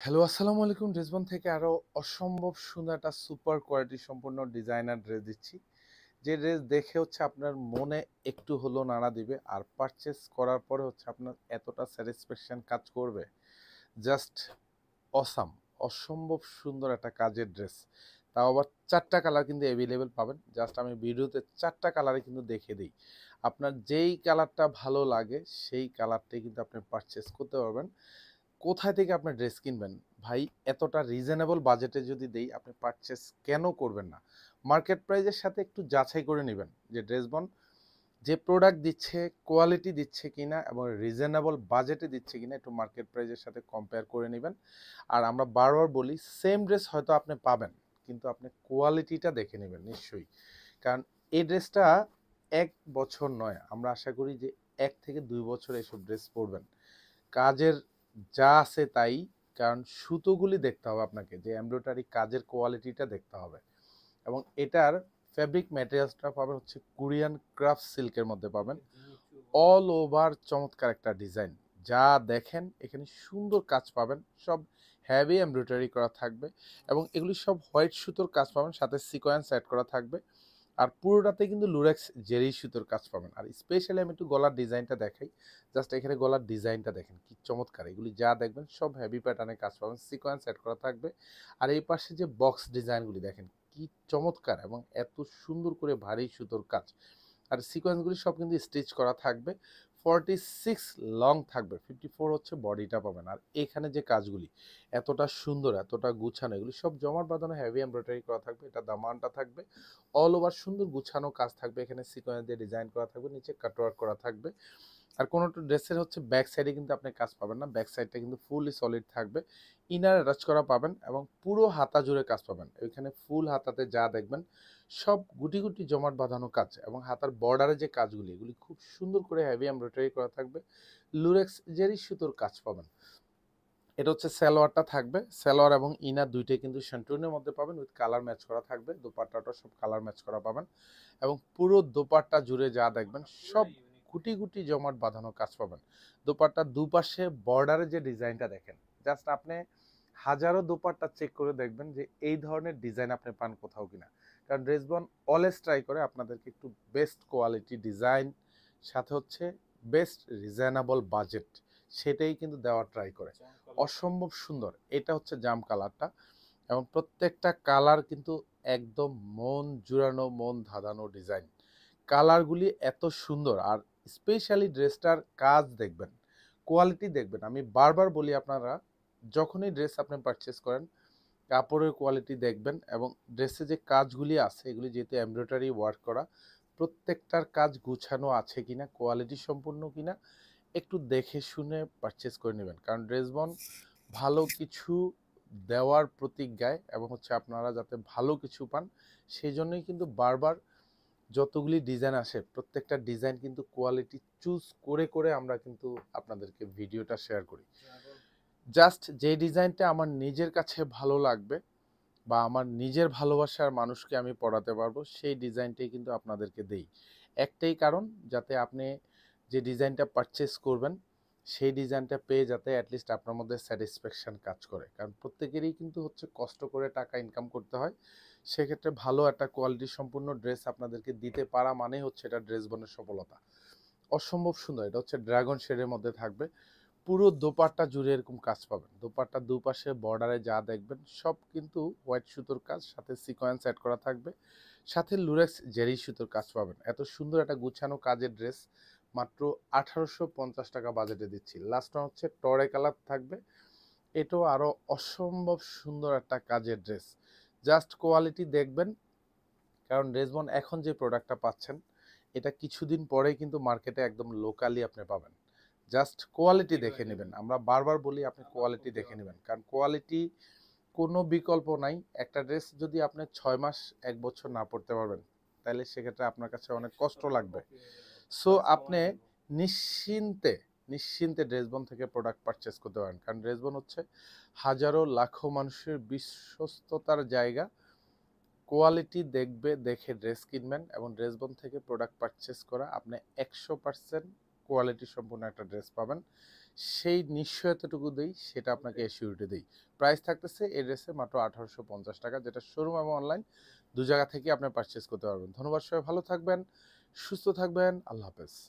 Hello, আসসালামু আলাইকুম। ড্রেসবন থেকে আরো অসম্ভব সুন্দর একটা সুপার কোয়ালিটি সম্পূর্ণ ডিজাইনার ড্রেস দিচ্ছি। যে ড্রেস দেখে আপনার মনে একটু হলেও নাড়া দিবে, আর পারচেস করার পরে আপনার এতটা স্যাটিসফ্যাকশন কাজ করবে, জাস্ট অসাম। অসম্ভব সুন্দর একটা কাজের ড্রেস, তাও আবার 4টা কালার কিন্তু অ্যাভেলেবেল পাবেন। জাস্ট আমি ভিডিওতে 4টা কালারে কিন্তু দেখে দিই, আপনার যেই কালারটা ভালো লাগে সেই কালারটাই কিন্তু আপনি পারচেস করতে পারবেন। কোথায় থেকে আপনি ড্রেস কিনবেন ভাই? এতটা রিজনেবল বাজেটে যদি দেই, আপনি পারচেস কেন করবেন না? মার্কেট প্রাইজের সাথে একটু যাচাই করে নেবেন যে ড্রেসবন যে প্রোডাক্ট দিচ্ছে কোয়ালিটি দিচ্ছে কিনা এবং রিজনেবল বাজেটে দিচ্ছে কিনা, একটু মার্কেট প্রাইজের সাথে কম্পেয়ার করে নেবেন। আর আমরা বারবার বলি, সেম ড্রেস হয়তো আপনি পাবেন, কিন্তু আপনি কোয়ালিটিটা দেখে নেবেন নিশ্চয়ই। কারণ এই ড্রেসটা 1 বছর নয়, আমরা আশা করি যে 1 থেকে 2 বছর এসব ড্রেস পরবেন। কাজের যা আছে তাই। কারণ সুতোগুলি দেখতে হবে আপনাকে, যে এমব্রয়ডারি কাজের কোয়ালিটিটা দেখতে হবে। এবং এটার ফ্যাব্রিক ম্যাটেরিয়ালসটা পাবেন হচ্ছে কোরিয়ান ক্রাফট সিল্কের মধ্যে পাবেন। অল ওভার চমৎকার একটা ডিজাইন, যা দেখেন এখানে সুন্দর কাজ পাবেন, সব হেভি এমব্রয়ডারি করা থাকবে। এবং এগুলি সব হোয়াইট সুতোর কাজ পাবেন, সাথে সিকোয়েন্স অ্যাড করা থাকবে। আর পুরোটাতে কিন্তু লুরেক্স জেরি সুতোর কাজ পাবেন। আর স্পেশালি আমি একটু গলার ডিজাইনটা দেখাই। জাস্ট এখানে গলার ডিজাইনটা দেখেন কি চমৎকার, এগুলি যা দেখবেন সব হেভি প্যাটার্নে কাজ পাবেন, সিকোয়েন্স অ্যাড করা থাকবে। আর এই পাশে যে বক্স ডিজাইনগুলি দেখেন কি চমৎকার, এবং এত সুন্দর করে ভারী সুতোর কাজ। আর সিকোয়েন্সগুলি সব কিন্তু স্টিচ করা থাকবে। 46 লং থাকবে, 54 হচ্ছে বডিটা পাবেন। আর এখানে যে কাজগুলি এতটা সুন্দর, এতটা গুছানো, এগুলি সব জমাট বাঁধানো হেভি এমব্রয়ডারি করা থাকবে। এটা দামানটা থাকবে অল ওভার সুন্দর গুছানো কাজ থাকবে, এখানে সিকোয়েন্স দিয়ে ডিজাইন করা থাকবে, নিচে কাটওয়ার্ক করা থাকবে। আর কোনো ড্রেসের ব্যাক সাইডে কিন্তু আপনি কাজ পাবেন না, ব্যাক সাইডটা কিন্তু ফুললি সলিড থাকবে। ইনার অ্যাটাচ করা পাবেন এবং পুরো হাতা জুড়ে কাজ পাবেন। এখানে ফুল হাতাতে যা দেখবেন সব গুটি গুটি জমাট বাঁধানো কাজ, এবং হাতার বর্ডারে যে কাজগুলি এগুলি খুব সুন্দর করে হেভি এমব্রয়ডারি করা থাকবে। লুরেক্স জেরি সুতোর কাজ পাবেন। এটা সালোয়ারটা থাকবে, সালোয়ার এবং ইনার দুইটাই কিন্তু শান্টুনের মধ্যে পাবেন, উইথ কালার ম্যাচ করা থাকবে। দোপাট্টাটা সব কালার ম্যাচ করা পাবেন। এবং পুরো দোপাট্টা জুড়ে যা দেখবেন সব গুটি গুটি জমাট বাঁধানো কাজ পাবেন। দোপাট্টার দুপাশে বর্ডারে যে ডিজাইনটা দেখেন, জাস্ট আপনি হাজারো দোপাট্টা চেক করে দেখবেন যে এই ধরনের ডিজাইন আপনি পান কোথাও কিনা। কারণ ড্রেসবন অলওয়েজ ট্রাই করে আপনাদেরকে একটু বেস্ট কোয়ালিটি ডিজাইন, সাথে বেস্ট রিজনেবল বাজেট, সেটাই কিন্তু দেওয়ার ট্রাই করে। অসম্ভব সুন্দর, এটা জাম কালারটা। এবং প্রত্যেকটা কালার কিন্তু একদম মন জুড়ানো, মন ধাঁধানো ডিজাইন। কালারগুলি এত সুন্দর। আর স্পেশালি ড্রেসটার কাজ দেখবেন, কোয়ালিটি দেখবেন। আমি বারবার বলি, আপনারা যখনই ড্রেস আপনি পারচেস করেন, কাপড়ের কোয়ালিটি দেখবেন। এবং ড্রেসে যে কাজগুলি আছে, এগুলি যেহেতু এমব্রয়ডারি ওয়ার্ক করা, প্রত্যেকটার কাজ গুছানো আছে কিনা, কোয়ালিটি সম্পূর্ণ কিনা, একটু দেখে শুনে পারচেস করে নেবেন। কারণ ড্রেসবন ভালো কিছু দেওয়ার প্রতিজ্ঞায়, এবং আপনারা যাতে ভালো কিছু পান, সেই জন্যই কিন্তু বারবার যতগুলি ডিজাইন আসে, প্রত্যেকটা ডিজাইন কিন্তু কোয়ালিটি চুজ করে করে আমরা কিন্তু আপনাদেরকে ভিডিওটা শেয়ার করি। জাস্ট যে ডিজাইনটা আমার নিজের কাছে ভালো লাগবে, বা আমার নিজের ভালোবাসার মানুষকে আমি পড়াতে পারবো, সেই ডিজাইনটাই কিন্তু আপনাদেরকে দেই। একটাই কারণ, যাতে আপনি যে ডিজাইনটা পারচেস করবেন সেই ডিজাইনটা পেয়ে যাতে অ্যাটলিস্ট আপনার মধ্যে স্যাটিসফ্যাকশন কাজ করে। কারণ প্রত্যেকেরই কিন্তু কষ্ট করে টাকা ইনকাম করতে হয়। সেক্ষেত্রে ভালো একটা কোয়ালিটি সম্পূর্ণ ড্রেস আপনাদেরকে দিতে পারা মানে এটা ড্রেস বনের সফলতা। অসম্ভব সুন্দর, এটা ড্রাগন শেডের মধ্যে থাকবে। পুরো দোপাট্টা জুড়ে এরকম কাজ পাবেন। দোপাট্টার দুপাশে বর্ডারে যা দেখবেন সব কিন্তু হোয়াইট সুতোর কাজ, সাথে সিকোয়েন্স অ্যাড করা থাকবে, সাথে লুরেক্স জেরি সুতোর কাজ পাবেন। এত সুন্দর একটা গুছানো কাজের ড্রেস মাত্র 1850 টাকা বাজেটে দিচ্ছি। লাস্ট ওয়ান টরে কালার থাকবে। এটাও আরো অসম্ভব সুন্দর একটা কাজের ড্রেস। জাস্ট কোয়ালিটি দেখবেন। কারণ ড্রেসবন এখন যে প্রোডাক্টটা পাচ্ছেন, এটা কিছুদিন পরেই কিন্তু মার্কেটে একদম লোকালি আপনি পাবেন। জাস্ট কোয়ালিটি দেখে নেবেন। আমরা বারবার বলি, আপনি কোয়ালিটি দেখে নেবেন। কারণ কোয়ালিটি কোনো বিকল্প নাই। একটা ড্রেস যদি আপনি 6 মাস 1 বছর না পড়তে পারবেন, তাহলে সেক্ষেত্রে আপনার কাছে অনেক কষ্ট লাগবে। সো আপনি নিশ্চিন্তে নিশ্চিন্তে ড্রেসবন থেকে প্রোডাক্ট পারচেস করতে পারেন। কারণ ড্রেসবন হাজারো লাখো মানুষের বিশ্বস্ততার জায়গা। কোয়ালিটি দেখবে, দেখে ড্রেস কিনবেন। এবং ড্রেসবন থেকে প্রোডাক্ট পারচেস করা, আপনি 100% কোয়ালিটি সম্পূর্ণ একটা ড্রেস পাবেন। সেই নিশ্চয়তাটুকু দেই, সেটা আপনাকে এসিউরিটি দেই। প্রাইস থাকতেছে এই ড্রেসের মাত্র ১৮৫০ টাকা, যেটা শোরুম এবং অনলাইন ২ জায়গা থেকে আপনি পারচেজ করতে পারবেন। ধন্যবাদ, সবাই ভালো থাকবেন, সুস্থ থাকবেন। আল্লাহ হাফেজ।